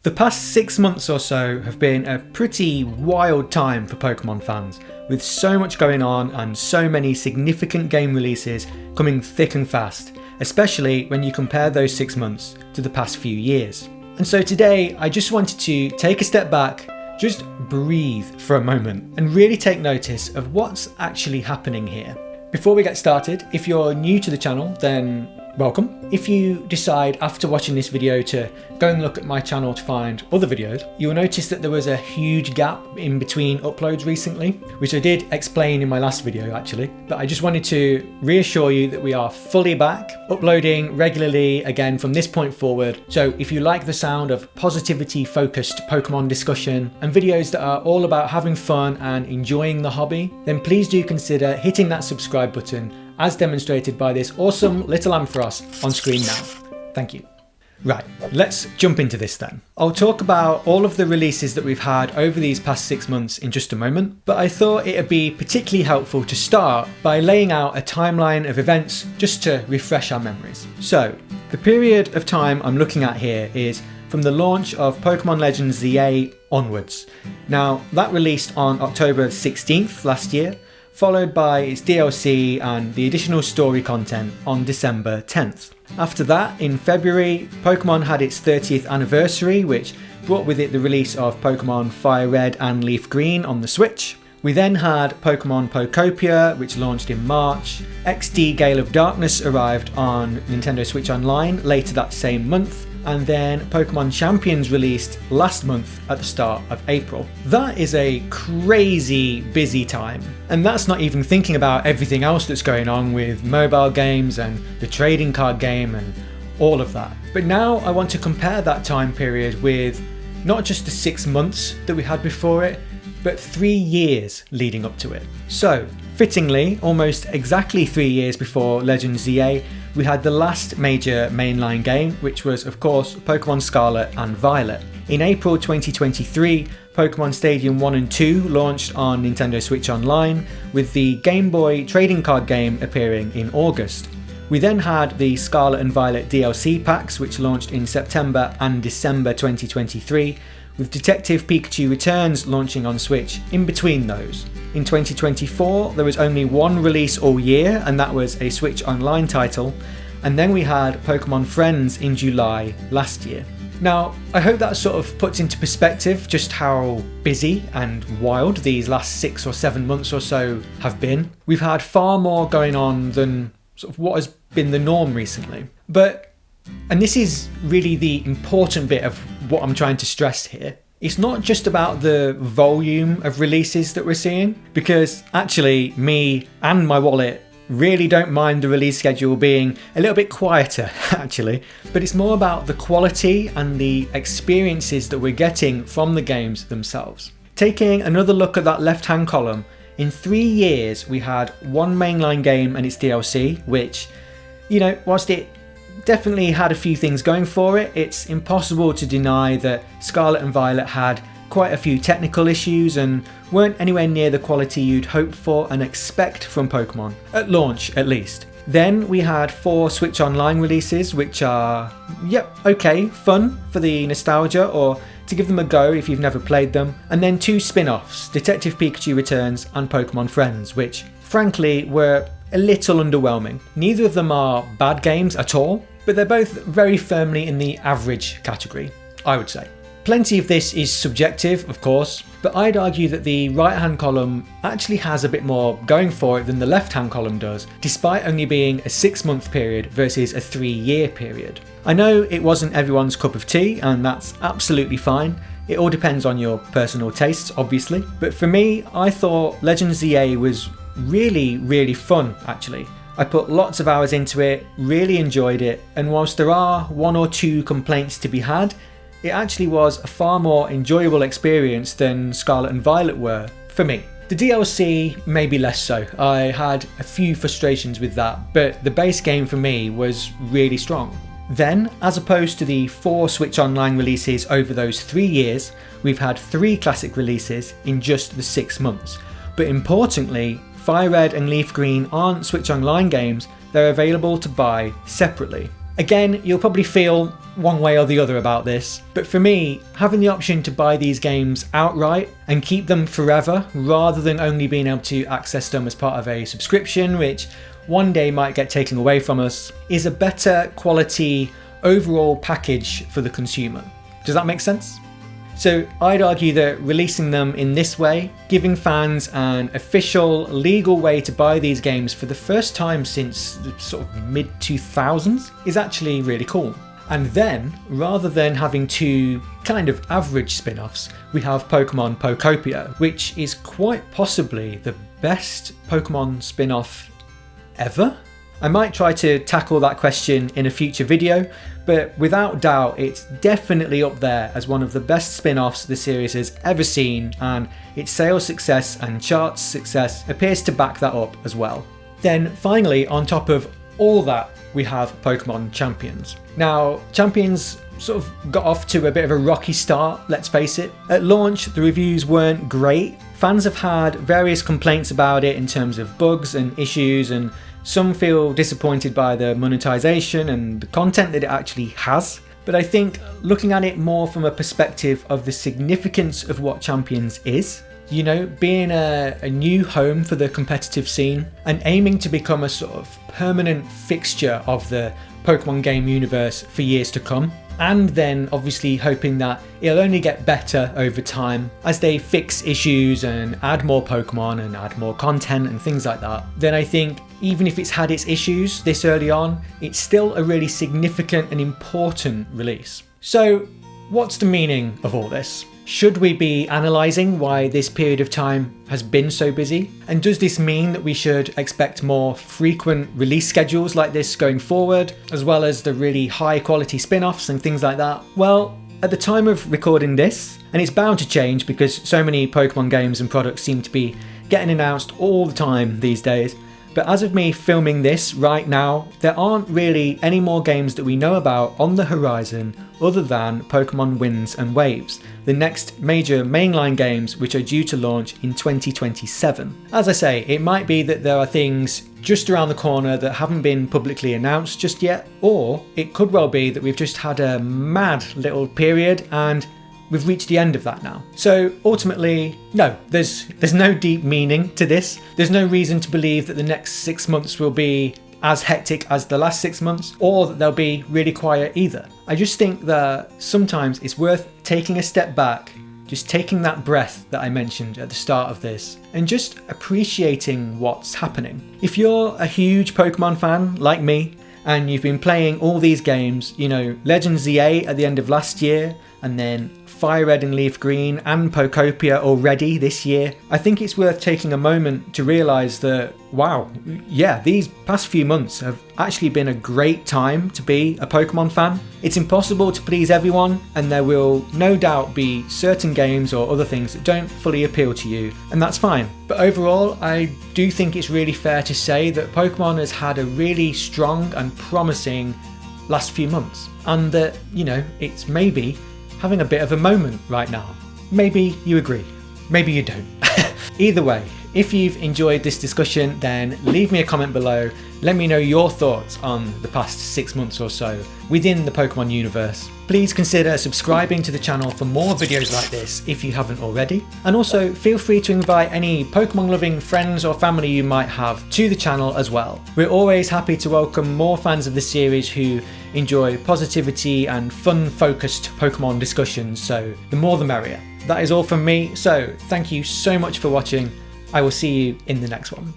The past 6 months or so have been a pretty wild time for Pokemon fans, with so much going on and so many significant game releases coming thick and fast, especially when you compare those 6 months to the past few years. And so today I just wanted to take a step back, just breathe for a moment and really take notice of what's actually happening here. Before we get started, if you're new to the channel, then welcome. If you decide after watching this video to go and look at my channel to find other videos, you'll notice that there was a huge gap in between uploads recently, which I did explain in my last video actually, but I just wanted to reassure you that we are fully back, uploading regularly again from this point forward. So if you like the sound of positivity focused Pokemon discussion and videos that are all about having fun and enjoying the hobby, then please do consider hitting that subscribe button as demonstrated by this awesome little Ampharos on screen now. Thank you. Right, let's jump into this then. I'll talk about all of the releases that we've had over these past 6 months in just a moment, but I thought it would be particularly helpful to start by laying out a timeline of events just to refresh our memories. So, the period of time I'm looking at here is from the launch of Pokémon Legends ZA onwards. Now, that released on October 16th last year, followed by its DLC and the additional story content on December 10th. After that, in February, Pokemon had its 30th anniversary, which brought with it the release of Pokemon FireRed and LeafGreen on the Switch. We then had Pokemon Pokopia, which launched in March. XD Gale of Darkness arrived on Nintendo Switch Online later that same month. And then Pokémon Champions released last month at the start of April. That is a crazy busy time. And that's not even thinking about everything else that's going on with mobile games and the trading card game and all of that. But now I want to compare that time period with not just the 6 months that we had before it, but 3 years leading up to it. So, fittingly, almost exactly 3 years before Legends ZA, we had the last major mainline game, which was of course Pokemon Scarlet and Violet. In April 2023, Pokemon Stadium 1 and 2 launched on Nintendo Switch Online, with the Game Boy trading card game appearing in August. We then had the Scarlet and Violet DLC packs, which launched in September and December 2023, with Detective Pikachu Returns launching on Switch in between those. In 2024, there was only one release all year, and that was a Switch Online title, and then we had Pokemon Friends in July last year. Now, I hope that sort of puts into perspective just how busy and wild these last 6 or 7 months or so have been. We've had far more going on than sort of what has been the norm recently. And this is really the important bit of what I'm trying to stress here. It's not just about the volume of releases that we're seeing, because actually me and my wallet really don't mind the release schedule being a little bit quieter actually, but it's more about the quality and the experiences that we're getting from the games themselves. Taking another look at that left-hand column, in 3 years we had one mainline game and its DLC, which, you know, whilst it definitely had a few things going for it, it's impossible to deny that Scarlet and Violet had quite a few technical issues and weren't anywhere near the quality you'd hope for and expect from Pokemon, at launch at least. Then we had 4 Switch Online releases, which are, okay, fun for the nostalgia or to give them a go if you've never played them. And then 2 spin-offs, Detective Pikachu Returns and Pokemon Friends, which frankly were a little underwhelming. Neither of them are bad games at all, but they're both very firmly in the average category, I would say. Plenty of this is subjective, of course, but I'd argue that the right-hand column actually has a bit more going for it than the left-hand column does, despite only being a 6-month period versus a 3-year period. I know it wasn't everyone's cup of tea, and that's absolutely fine. It all depends on your personal tastes, obviously, but for me, I thought Legends ZA was really fun actually. I put lots of hours into it, really enjoyed it, and whilst there are 1 or 2 complaints to be had, it actually was a far more enjoyable experience than Scarlet and Violet were for me. The DLC maybe less so. I had a few frustrations with that, but the base game for me was really strong. Then, as opposed to the 4 Switch Online releases over those 3 years, we've had 3 classic releases in just the 6 months. But importantly, FireRed and LeafGreen aren't Switch Online games, they're available to buy separately. Again, you'll probably feel one way or the other about this, but for me, having the option to buy these games outright and keep them forever rather than only being able to access them as part of a subscription, which one day might get taken away from us, is a better quality overall package for the consumer. Does that make sense? So I'd argue that releasing them in this way, giving fans an official legal way to buy these games for the first time since the sort of mid-2000s, is actually really cool. And then, rather than having two kind of average spin-offs, we have Pokémon Pokopia, which is quite possibly the best Pokémon spin-off ever? I might try to tackle that question in a future video, but without doubt it's definitely up there as one of the best spin-offs the series has ever seen, and its sales success and charts success appears to back that up as well. Then finally, on top of all that, we have Pokémon Champions. Now, Champions sort of got off to a bit of a rocky start, let's face it. At launch, the reviews weren't great. Fans have had various complaints about it in terms of bugs and issues, and some feel disappointed by the monetization and the content that it actually has. But I think looking at it more from a perspective of the significance of what Champions is, you know, being a new home for the competitive scene and aiming to become a sort of permanent fixture of the Pokemon game universe for years to come, and then obviously hoping that it'll only get better over time as they fix issues and add more Pokemon and add more content and things like that, then I think even if it's had its issues this early on, it's still a really significant and important release. So what's the meaning of all this? Should we be analysing why this period of time has been so busy? And does this mean that we should expect more frequent release schedules like this going forward, as well as the really high quality spin-offs and things like that? Well, at the time of recording this, and it's bound to change because so many Pokemon games and products seem to be getting announced all the time these days, but as of me filming this right now, there aren't really any more games that we know about on the horizon other than Pokemon Winds and Waves, the next major mainline games which are due to launch in 2027. As I say, it might be that there are things just around the corner that haven't been publicly announced just yet, or it could well be that we've just had a mad little period and we've reached the end of that now. So ultimately, no, there's no deep meaning to this. There's no reason to believe that the next 6 months will be as hectic as the last 6 months, or that they'll be really quiet either. I just think that sometimes it's worth taking a step back, just taking that breath that I mentioned at the start of this, and just appreciating what's happening. If you're a huge Pokemon fan like me, and you've been playing all these games, you know, Legends ZA at the end of last year, and then FireRed and LeafGreen and Pokopia already this year, I think it's worth taking a moment to realise that, wow, yeah, these past few months have actually been a great time to be a Pokemon fan. It's impossible to please everyone, and there will no doubt be certain games or other things that don't fully appeal to you, and that's fine. But overall, I do think it's really fair to say that Pokemon has had a really strong and promising last few months, and that, you know, it's maybe having a bit of a moment right now. Maybe you agree, maybe you don't. Either way, if you've enjoyed this discussion, then leave me a comment below. Let me know your thoughts on the past 6 months or so within the Pokemon universe. Please consider subscribing to the channel for more videos like this if you haven't already. And also feel free to invite any Pokemon loving friends or family you might have to the channel as well. We're always happy to welcome more fans of the series who enjoy positivity and fun focused Pokemon discussions, so the more the merrier. That is all from me, so thank you so much for watching. I will see you in the next one.